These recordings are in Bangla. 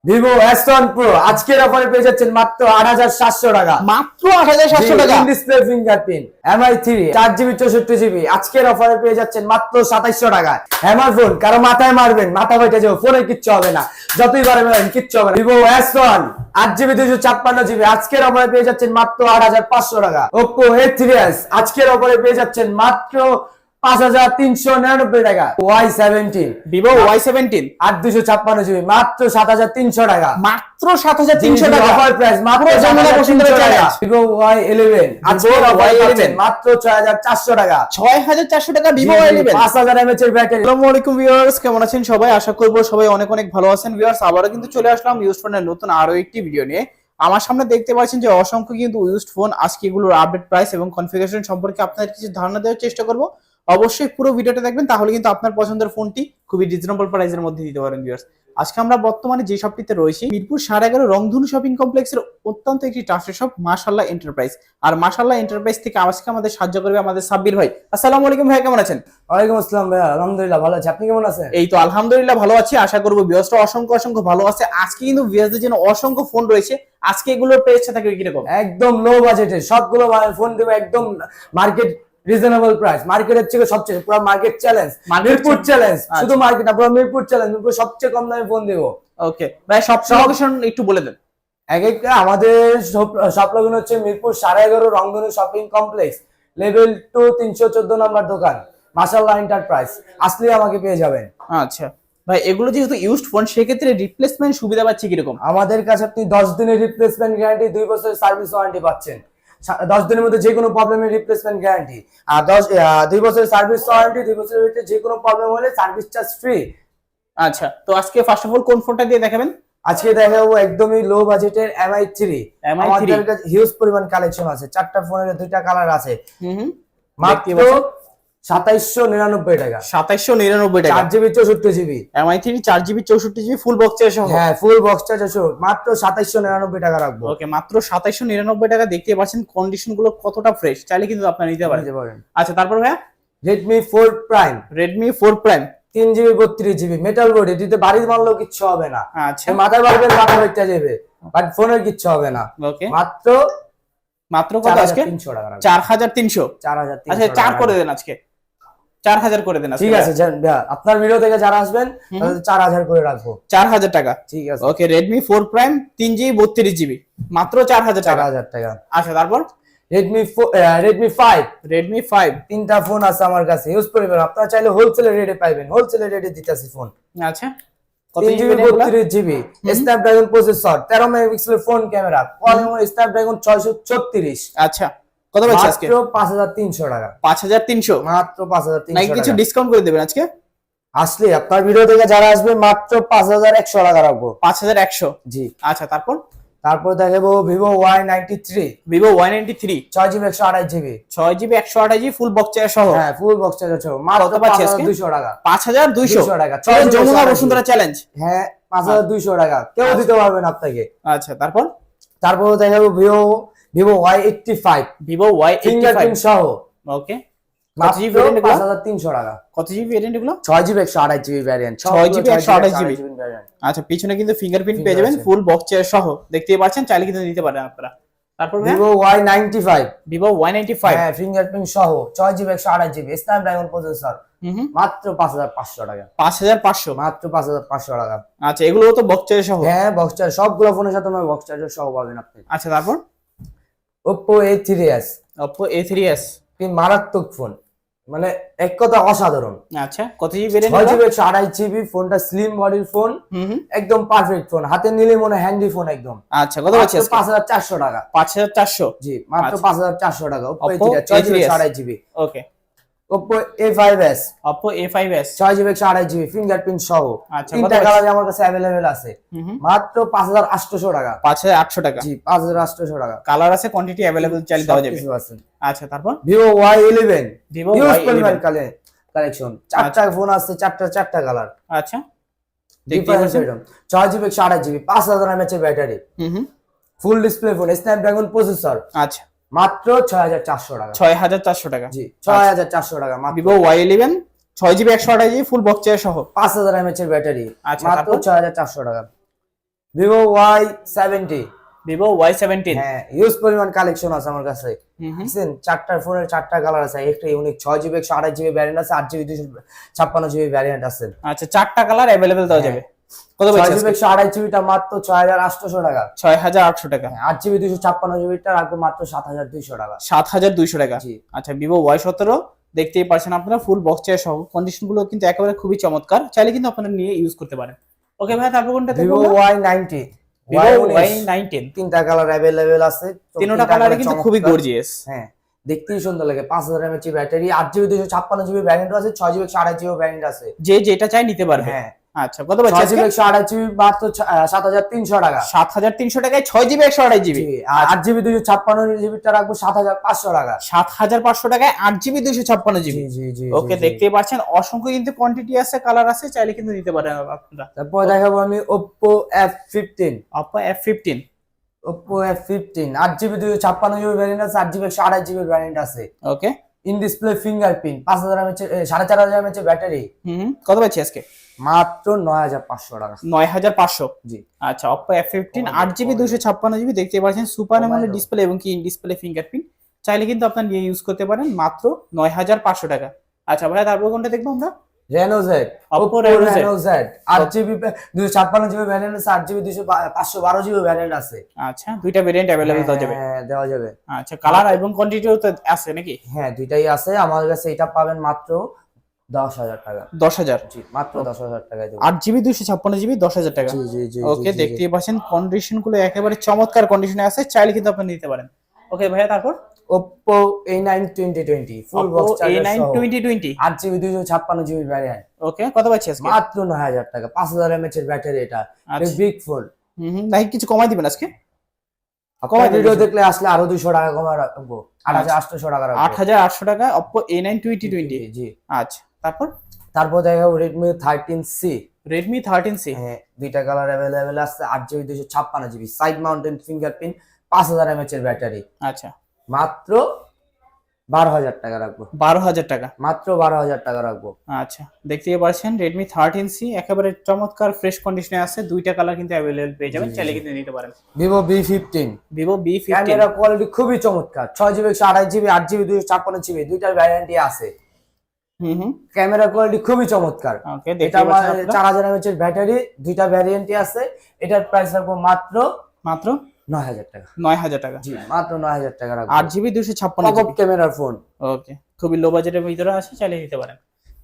ভিভো S1 Pro আজকের অফারে পেয়ে যাচ্ছেন মাত্র 8700 টাকা। মাত্র 8700 টাকা। Display fingerprint Mi3 4GB 64GB আজকের অফারে পেয়ে যাচ্ছেন মাত্র 2700 টাকা। হ্যামার ফোন কারো মাথায় মারবেন, মাথা ফেটে যাবে, ফোনে কিচ্ছু হবে না, যতই বারে মারেন কিচ্ছু হবে না। ভিভো S1 8GB 256GB আজকের অফারে পেয়ে যাচ্ছেন মাত্র 8500 টাকা। Oppo A3s আজকের অফারে পেয়ে যাচ্ছেন মাত্র 5399 টাকা। Y17 ভিভো Y17 8 256GB মাত্র 7300 টাকা। মাত্র 7300 টাকা অফার প্রাইস মাত্র 7300 টাকা। ভিভো Y11 আজকের অফারে পাচ্ছেন মাত্র 6400 টাকা। 6400 টাকা ভিভো Y11 5000 mAh এর ব্যাটারি। আসসালামু আলাইকুম ভিউয়ার্স, কেমন আছেন সবাই? আশা করব সবাই অনেক অনেক ভালো আছেন। ভিউয়ার্স, আবারো কিন্তু চলে আসলাম ইউজড ফোনের নতুন আরো একটি ভিডিও নিয়ে। আমার সামনে দেখতে পাচ্ছেন যে অসংখ্য কিন্তু ইউজড ফোন, আজকে এগুলোর আপডেট প্রাইস এবং কনফিগারেশন সম্পর্কে আপনাদের কিছু ধারণা দেওয়ার চেষ্টা করব। অবশ্যই পুরো ভিডিওটা দেখবেন, তাহলে কিন্তু আপনার পছন্দের ফোনটি খুবই রিজনেবল প্রাইসের মধ্যে দিতে পারেন। ভিউয়ার্স, আজকে আমরা বর্তমানে যে শপটিতে রয়েছি মিরপুর 11.5 রংধনু শপিং কমপ্লেক্সের অত্যন্ত একটি ট্রাস্টেড শপ মাশাআল্লাহ এন্টারপ্রাইজ। আর মাশাআল্লাহ এন্টারপ্রাইজ থেকে আজকে আমাদের সাহায্য করবে আমাদের সাব্বির ভাই। আসসালামু আলাইকুম ভাই, কেমন আছেন? ওয়ালাইকুম আসসালাম ভাই, আলহামদুলিল্লাহ ভালো আছি, আপনি কেমন আছেন? এই তো আলহামদুলিল্লাহ ভালো আছি, আশা করব ভিউয়ার্সরা অসংখ্য অসংখ্য ভালো আছে। আজকে কিন্তু ভিউয়ার্সদের জন্য অসংখ্য ফোন রয়েছে। আজকে এগুলোর প্রাইসটা থাকবে কি রকম? একদম লো বাজেটে সবগুলো ফোন দেব, একদম মার্কেট রিজনেবল প্রাইস। মার্কেটের থেকে সবচেয়ে পুরো মার্কেট চ্যালেঞ্জ, মিরপুর চ্যালেঞ্জ, শুধু মার্কেট না পুরো মিরপুর চ্যালেঞ্জ। মিরপুর সবচেয়ে কম দামে ফোন দেব। ওকে ভাই, সব লোকেশন একটু বলে দেন। এক একটা আমাদের সব লোকেশন হচ্ছে মিরপুর 11.5 রংধনু শপিং কমপ্লেক্স, লেভেল 2 314 নম্বর দোকান, মাশাআল্লাহ এন্টারপ্রাইজ। আসলে আমাকে পেয়ে যাবেন। আচ্ছা ভাই, এগুলো যেহেতু ইউজড ফোন, সেক্ষেত্রে রিপ্লেসমেন্ট সুবিধা পাচ্ছে কিরকম? আমাদের কাছে আপনি 10 দিনের রিপ্লেসমেন্ট গ্যারান্টি, 2 বছরের সার্ভিস ওয়ারেন্টি পাচ্ছেন। 10 দিনের মধ্যে যে কোনো প্রবলেমের রিপ্লেসমেন্ট গ্যারান্টি, আর 2 বছরের সার্ভিস ওয়ারেন্টি, 2 বছরের ভিতরে যে কোনো প্রবলেম হলে সার্ভিস চার্জ ফ্রি। আচ্ছা, তো আজকে ফার্স্ট অফ অল কোন ফোনটা দিয়ে দেখাবেন? আজকে দেখাবো একদমই লো বাজেটের Mi3। আমাদের কাছে হিউজ পরিমাণ কালেকশন আছে, 4টা ফোনের 2টা কালার আছে। মাত্র 2799 টাকা। 2799 টাকা, 4GB 64GB Mi3 4GB 64GB full box সহ। হ্যাঁ, ফুল বক্স চার্জ সহ মাত্র 2799 টাকা রাখবো। ওকে, মাত্র 2799 টাকা। দেখতে পাচ্ছেন কন্ডিশন গুলো কতটা ফ্রেশ, চাইলে কিন্তু আপনারা নিতে পারেন। আচ্ছা, তারপর ভাইয়া Redmi 4 Prime, Redmi 4 Prime 3GB 32GB metal body, দিতে বাড়ি মারলেও কিচ্ছু হবে না। আচ্ছা, মাথায় মারবেন মাথা ফেটে যাবে, বাট ফোনের কিচ্ছু হবে না। ওকে, মাত্র কত আজকে? 4300 টাকা রাখবো। 4300। 4300। আচ্ছা, 4 করে দেন আজকে, 4000 করে দেন আজকে। ঠিক আছে, আপনার ভিডিও থেকে যারা আসবেন তাদের 4000 করে রাখবো। 4000 টাকা, ঠিক আছে। ওকে, Redmi 4 Prime 3GB 32GB মাত্র 4000 টাকা। 4000 টাকা। আচ্ছা, তারপর Redmi 5, Redmi 5 তিনটা ফোন আছে আমার কাছে, ইউজ করবেন। আপনারা চাইলে হোলসেলে রেটে পাবেন, হোলসেলে রেটে দিতেছি ফোন। আচ্ছা, কত 3GB 32GB স্ন্যাপড্রাগন প্রসেসর, 13 মেগাপিক্সেলের ফোন ক্যামেরা, কোয়ালকম স্ন্যাপড্রাগন 636। আচ্ছা, কত পাচ্ছি আজকে? মাত্র 5300 টাকা। 5300, মাত্র 5300 নাকি কিছু টাকা। ডিসকাউন্ট করে দেবেন আজকে? আসলে আপনার ভিডিও থেকে যারা আসবে মাত্র 5100 টাকা রাখবো। 5100, জি। আচ্ছা, তারপর দেখাবো Vivo Y93, Vivo Y93 6GB 128GB 6GB 128GB full box সহ। হ্যাঁ, ফুল বক্স চার্জার সহ মাত্র 5200 টাকা। 5200 টাকা। যমুনা বসুন্ধরা চ্যালেঞ্জ। হ্যাঁ, 5200 টাকা কেউ দিতে পারবেন আপনাকে। আচ্ছা, তারপর দেখাবো Vivo Y85, Vivo Y85 fingerprint সহ। ওকে, মাত্র 5300 টাকা। কত জিবি ভেরিয়েন্ট এগুলো? 6GB 128GB variant, 6GB 128GB। আচ্ছা, পিছনে কিন্তু ফিঙ্গারপ্রিন্ট পেয়ে যাবেন ফুল বক্স সহ, দেখতেই পাচ্ছেন, চাইলে কিন্তু নিতে পারেন আপনারা। তারপর Vivo Y95, Vivo Y95 হ্যাঁ, ফিঙ্গারপ্রিন্ট সহ, 6GB 128GB স্ন্যাপড্রাগন প্রসেসর, মাত্র 5500 টাকা। 5500, মাত্র 5500 টাকা। আচ্ছা, এগুলো তো বক্স সহ? হ্যাঁ, বক্স চার্জ সবগুলো ফোনের সাথে আমার বক্স চার্জার সহ পাবেন আপনি। আচ্ছা, তারপর Oppo A3s, Oppo A3s কি মারাত্মক ফোন, মানে এক কথা অসাধারণ। আচ্ছা, কত জিবি ভেরিয়েন্ট? 6GB 128GB ফোনটা স্লিম বডির ফোন, একদম পারফেক্ট ফোন, হাতে নিলে মনে হ্যান্ডি ফোন একদম। আচ্ছা, কত পাচ্ছি আজকে? 5400 টাকা। 5400, জি, মাত্র 5400 টাকা। Oppo A3s 6GB 128GB। ওকে, Oppo A5s, Oppo A5s 6GB 128GB fingerprint সহ, আচ্ছা, তিনটা কালার আমার কাছে अवेलेबल আছে। মাত্র 5800 টাকা। 5800 টাকা, জি, 5800 টাকা। কালার আছে, কোয়ান্টিটি अवेलेबल, চাইলে দেওয়া যাবে। আচ্ছা, তারপর Vivo Y11, Vivo Y11 collection, 4টা ফোন আছে, 4টা কালার। আচ্ছা, 6GB 128GB 5000 mAh এর battery, full display phone, Snapdragon processor. আচ্ছা, মাত্র 6400 টাকা। 6400 টাকা, জি, 6400 টাকা মাত্র। Vivo Y11 6GB 128GB full box সহ, 5000 mAh এর ব্যাটারি, আচ্ছা, মাত্র 6400 টাকা। Vivo Y70। Vivo Y17। হ্যাঁ, ইউজ পরিমাণ কালেকশন আছে আমার কাছে। হুম হুম। বুঝছেন, চারটার ফোনের চারটা কালার আছে, একটা ইউনিক 6GB 128GB ভ্যারিয়েন্ট আছে, 8GB 256GB ভ্যারিয়েন্ট আছে। আচ্ছা, চারটা কালার अवेलेबल দেওয়া যাবে। কত পড়ছে 6GB 128GB টা মাত্র 6800 টাকা। 6800 টাকা। 8GB 256GB টা রাখবো মাত্র 7200 টাকা। 7200 টাকা। জি। আচ্ছা, ভিভো Y17 দেখতেই পাচ্ছেন আপনারা, ফুল বক্স চেয়ার সহ, কন্ডিশন গুলো কিন্তু একেবারে খুবই চমৎকার, চাইলে কিন্তু আপনারা নিয়ে ইউজ করতে পারেন। ওকে ভাই, তারপর কোনটা দেখবো? Vivo Y90। ভিভো Y19 তিনটা কালার अवेलेबल আছে, তিনটা কালারে কিন্তু খুবই গর্জিয়াস। হ্যাঁ, দেখতেই সুন্দর লাগে। 5000 mAh battery, 8GB 256GB variant আছে, 6GB 128GB ভ্যারিয়েন্ট আছে। যে যেটা চাই নিতে পারবে। হ্যাঁ। আচ্ছা, কত পাচ্ছেন? 6GB 128GB মাত্র 7300 টাকা। 7300 টাকায় 6GB 128GB। জি, আর 8GB 256GB টা রাখবো 7500 টাকা। 7500 টাকায় 8GB 256GB। জি জি জি। ওকে, দেখতেই পাচ্ছেন অসংখ্য কিন্তু কোয়ান্টিটি আছে, কালার আছে, চাইলে কিন্তু নিতে পারেন আপনারা। তারপর দেখাবো আমি Oppo F15। Oppo F15। Oppo F15 8GB 256GB variant আছে, 8GB 128GB ভ্যারিয়েন্ট আছে। Okay. In display fingerprint, 5000 mAh 4500 mAh battery. কত পাচ্ছি আজকে? মাত্র 9500 টাকা। 9500। জি। আচ্ছা, Oppo F15 8GB 256GB দেখতে পাচ্ছেন, সুপার অ্যামোলেড ডিসপ্লে এবং কি ইন ডিসপ্লে ফিঙ্গারপ্রিন্ট, চাইলে কিন্তু আপনারা নিয়ে ইউজ করতে পারেন মাত্র 9500 টাকা। আচ্ছা ভাই, তারপর কোনটা দেখবো আমরা? Reno Z। Oppo Reno Z। 8GB 256GB variant আছে, 8GB 512GB ভ্যারিয়েন্ট আছে। আচ্ছা, দুইটা ভেরিয়েন্ট अवेलेबल দেওয়া যাবে। হ্যাঁ, দেওয়া যাবে। আচ্ছা, কালার এবং কোয়ান্টিটিও তো আছে নাকি? হ্যাঁ, দুইটাই আছে আমার কাছে। এটা পাবেন মাত্র 10000 টাকা। 10000। জি, মাত্র 10000 টাকায় দেব। 8GB 256GB 10000 টাকা। জি জি জি। ওকে, দেখতেই পাচ্ছেন কন্ডিশন গুলো একেবারে চমৎকার কন্ডিশনে আছে, চাইলে কিন্তু আপনি নিতে পারেন। ওকে ভাইয়া, তারপর Oppo A9 2020 full box charger A9 সহ 2020। 8GB 256GB variant. ওকে, কত পাচ্ছি আজকে? মাত্র 9000 টাকা। 5000 mAh এর ব্যাটারি এটা। আচ্ছা। Big phone. নাই কিছু কমাই দিবেন আজকে? কমাই ভিডিও দেখলে আসলে আরো 200 টাকা কমায় রাখবো। 8800 টাকা রাখবো। 8800 টাকা Oppo A9 2020। জি। আচ্ছা, তারপর দেখাবো Redmi 13C। Redmi 13C। হ্যাঁ, দুইটা কালার अवेलेबल আছে, 8GB 256GB side mountain fingerprint, 5000 mAh এর ব্যাটারি। আচ্ছা, মাত্র 12000 টাকা রাখবো। 12000 টাকা। মাত্র 12000 টাকা রাখবো। আচ্ছা, দেখতেই পাচ্ছেন Redmi 13C একেবারে চমৎকার ফ্রেশ কন্ডিশনে আছে, দুইটা কালার কিন্তু अवेलेबल পেয়ে যাবেন, চাইলে কিন্তু নিতে পারেন। Vivo B15। Vivo B15 camera quality খুবই চমৎকার। 6GB 128GB 8GB 256GB দুইটার ভ্যারিয়েন্টই আছে। ক্যামেরা কোয়ালিটি খুবই চমৎকার। ওকে, এটা দেখতে পাচ্ছেন আপনারা 4000 mAh এর ব্যাটারি, দুইটা ভ্যারিয়েন্টই আছে। এটার প্রাইস রাখবো মাত্র 9000 টাকা। 9000 টাকা। জি, মাত্র 9000 টাকা রাখবো। 8GB 256GB পপআপ ক্যামেরার ফোন। ওকে, খুবই লো বাজেটের ভিতরে আছে, চাইলে নিতে পারেন।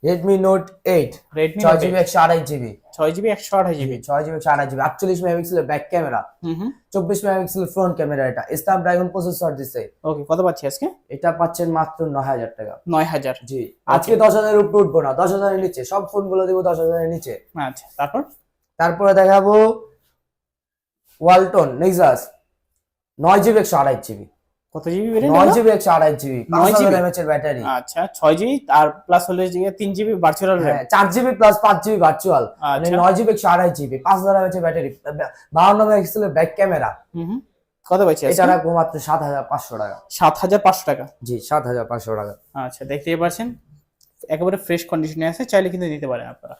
Redmi Note 8 Redmi Note 6GB 128GB 6GB 128GB 6GB 128GB 48 মেগাপিক্সেলের ব্যাক ক্যামেরা, 24 মেগাপিক্সেলের ফ্রন্ট ক্যামেরা। এটা স্ন্যাপড্রাগন প্রসেসর দিছে। ওকে, কত পাচ্ছি আজকে? এটা পাচ্ছেন মাত্র 9000 টাকা। 9000। জি, আজকে 10000 এর উপরে উঠবো না, 10000 এর নিচে সব ফোনগুলো দেবো 10000 এর নিচে। আচ্ছা, তারপরে দেখাবো ওয়ালটন Nexus 9GB 128GB। কত GB variant? 9GB 128GB 5000 mAh এর ব্যাটারি। আচ্ছা, 6GB আর প্লাস হলে 3GB ভার্চুয়াল RAM। হ্যাঁ, 4GB প্লাস 5GB ভার্চুয়াল, মানে 9GB 128GB 5000 mAh এর ব্যাটারি, 52 মেগাপিক্সেলের ব্যাক ক্যামেরা। কত পাচ্ছি এটা রাখবো মাত্র 7500 টাকা। 7500 টাকা। জি, 7500 টাকা। আচ্ছা, দেখতেই পাচ্ছেন একেবারে ফ্রেশ কন্ডিশনে আছে, চাইলে কিন্তু নিতে পারেন আপনারা।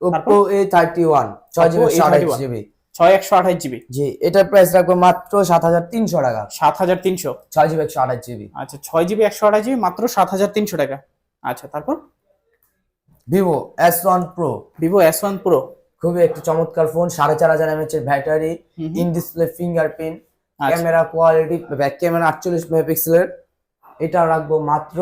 Oppo A31 6GB 128GB 6128GB। জি, এটার প্রাইস রাখবো মাত্র 7300 টাকা। 7300। 6GB 128GB। আচ্ছা, 6GB 128GB মাত্র 7300 টাকা। আচ্ছা, তারপর Vivo S1 Pro। Vivo S1 Pro খুবই একটি চমৎকার ফোন, 4500 mAh এর battery, in display fingerprint, camera quality back camera 48 মেগাপিক্সেলের। এটা রাখবো মাত্র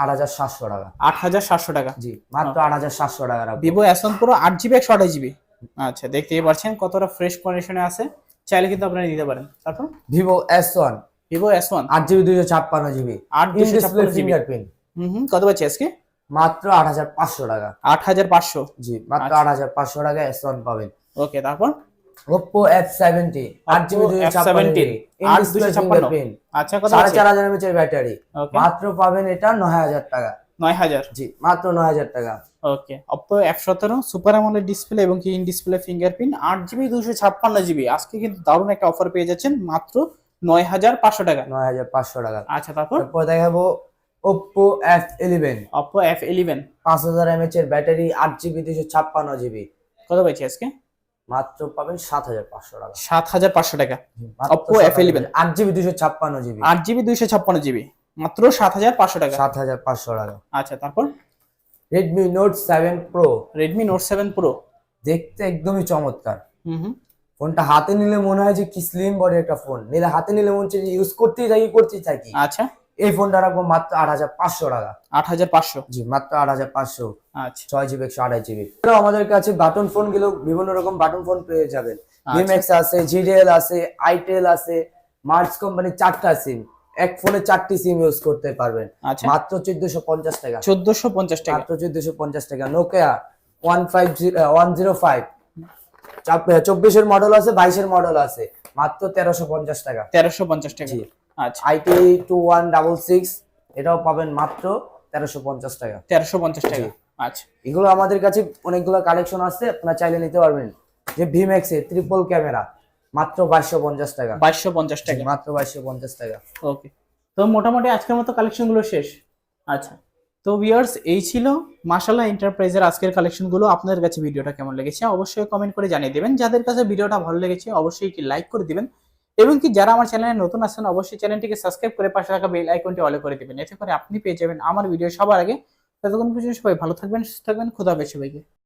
8700 টাকা। 8700 টাকা। জি, মাত্র 8700 টাকা রাখবো। Vivo S1 Pro 8GB 128GB। আচ্ছা, দেখতেই পাচ্ছেন কতটা ফ্রেশ কন্ডিশনে আছে, চাইলে কিন্তু আপনারা নিতে পারেন। তারপর Vivo S1 S1 8GB 256GB 8GB fingerprint. কত পাচ্ছি আজকে? মাত্র 8500 টাকা। 8500। জি, মাত্র 8500 টাকা S1 পাবেন। ওকে, তারপর Oppo F70 8GB 256GB 856। আচ্ছা, কত 4500 mAh এর ব্যাটারি। ওকে, মাত্র পাবেন এটা 9000 টাকা। 9000। জি, মাত্র 9000 টাকা। ওকে, Oppo F17 super AMOLED display এবং কি in display fingerprint 8GB 256GB আজকে কিন্তু দারুণ একটা অফার পেয়ে যাচ্ছেন মাত্র 9500 টাকা। 9500 টাকা। আচ্ছা, তারপর দেখাবো Oppo F11 Oppo F11 5000 mAh এর ব্যাটারি, 8GB 256GB। কত পাচ্ছি আজকে? মাত্র পাবেন 7,500 টাকা। 7,500 টাকা। Oppo F11 8GB 256GB, 8GB 256GB মাত্র 7,500 টাকা। 7,500 টাকা। আচ্ছা, তারপর Redmi Note 7 Pro, Redmi Note 7 Pro। দেখতে একদমই চমৎকার। হুম। ফোনটা হাতে নিলে মনে হয় যে কি স্লিম বডি একটা ফোন, নিলে হাতে নিলে মনে হচ্ছে ইউজ করতেই থাকি। আচ্ছা, এই ফোনটা রাখবো মাত্র 8,500 টাকা। 8,500। জি, মাত্র 8,500। আচ্ছা 6GB 128GB। আমাদের কাছে বাটন ফোন গুলো বিভিন্ন রকম বাটন ফোন পেয়ে যাবেন। ভিমেক্স আছে, জিডিএল আছে, আইটেল আছে, মার্স কোম্পানির 4টা সিম, এক ফোনে 4টি সিম ইউজ করতে পারবেন। আচ্ছা, মাত্র 1450 টাকা। 1450 টাকা। মাত্র 1450 টাকা। নোকিয়া 105 24 এর মডেল আছে, 22 এর মডেল আছে, মাত্র 1350 টাকা। 1350 টাকা। জি। আচ্ছা, আইটি 2166, এটাও পাবেন মাত্র 1350 টাকা। 1350 টাকা। আচ্ছা, এগুলো আমাদের কাছে অনেকগুলো কালেকশন আছে, আপনারা চাইলে নিতে পারবেন। যে ভিম্যাক্স এর ট্রিপল ক্যামেরা, মাত্র 2250 টাকা। 2250 টাকা। মাত্র 2250 টাকা। ওকে, তো মোটামুটি আজকের মতো কালেকশন গুলো শেষ। আচ্ছা, তো ভিউয়ার্স এই ছিল মাশাআল্লাহ এন্টারপ্রাইজের আজকের কালেকশন গুলো। আপনাদের কাছে ভিডিওটা কেমন লেগেছে অবশ্যই কমেন্ট করে জানিয়ে দিবেন। যাদের কাছে ভিডিওটা ভালো লেগেছে অবশ্যই একটি লাইক করে দিবেন, এবং কি যারা আমার চ্যানেলে নতুন আছেন অবশ্যই চ্যানেলটিকে সাবস্ক্রাইব করে পাশে থাকা বেল আইকনটি অল করে দিবেন, এতে করে আপনি পেয়ে যাবেন আমার ভিডিও সবার আগে। ততক্ষণ পর্যন্ত সবাই ভালো থাকবেন, সুস্থ থাকবেন, খোদা হাফেজ সবাইকে।